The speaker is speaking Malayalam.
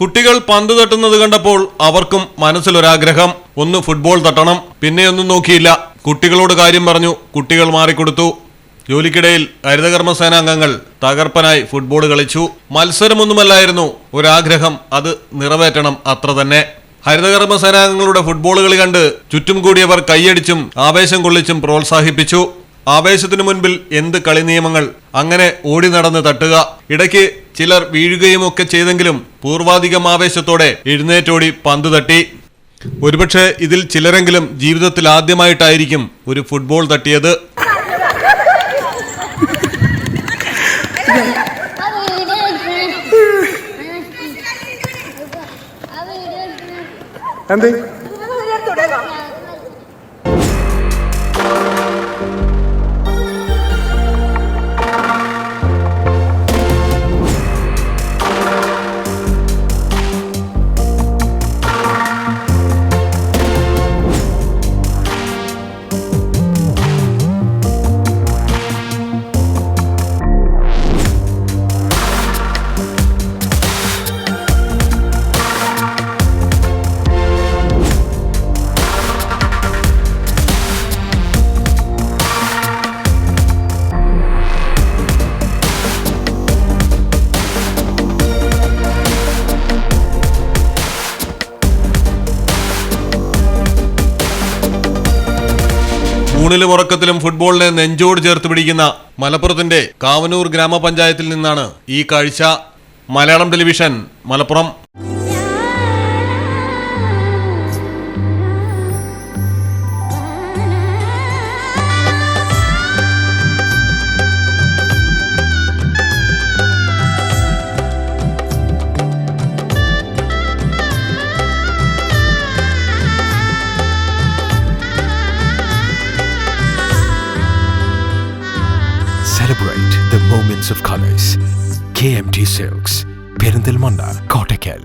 കുട്ടികൾ പന്ത് തട്ടുന്നത് കണ്ടപ്പോൾ അവർക്കും മനസ്സിലൊരാഗ്രഹം, ഒന്ന് ഫുട്ബോൾ തട്ടണം. പിന്നെയൊന്നും നോക്കിയില്ല, കുട്ടികളോട് കാര്യം പറഞ്ഞു. കുട്ടികൾ മാറിക്കൊടുത്തു. ജോലിക്കിടയിൽ ഹരിതകർമ്മസേന അംഗങ്ങൾ തകർപ്പനായി ഫുട്ബോൾ കളിച്ചു. മത്സരമൊന്നുമല്ലായിരുന്നു, ഒരാഗ്രഹം, അത് നിറവേറ്റണം, അത്ര തന്നെ. ഹരിതകർമ്മസേനാംഗങ്ങളുടെ ഫുട്ബോൾ കളി കണ്ട് ചുറ്റും കൂടിയവർ കൈയടിച്ചും ആവേശം കൊള്ളിച്ചും പ്രോത്സാഹിപ്പിച്ചു. ആവേശത്തിനു മുൻപിൽ എന്ത് കളി നിയമങ്ങൾ, അങ്ങനെ ഓടി നടന്ന് തട്ടുക. ഇടയ്ക്ക് ചിലർ വീഴുകയും ഒക്കെ ചെയ്തെങ്കിലും പൂർവാധികം ആവേശത്തോടെ എഴുന്നേറ്റോടി പന്ത് തട്ടി. ഒരുപക്ഷെ ഇതിൽ ചിലരെങ്കിലും ജീവിതത്തിൽ ആദ്യമായിട്ടായിരിക്കും ഒരു ഫുട്ബോൾ തട്ടിയത്. എന്ത് ൂണിലും ഉറക്കത്തിലും ഫുട്ബോളിനെ നെഞ്ചോട് ചേർത്ത് പിടിക്കുന്ന മലപ്പുറത്തിന്റെ കാവനൂർ ഗ്രാമപഞ്ചായത്തിൽ നിന്നാണ് ഈ കാഴ്ച. Malayalam television, Malappuram. Celebrate the moments of colors. KMT Silks, Perindalmanda, Kottakkal.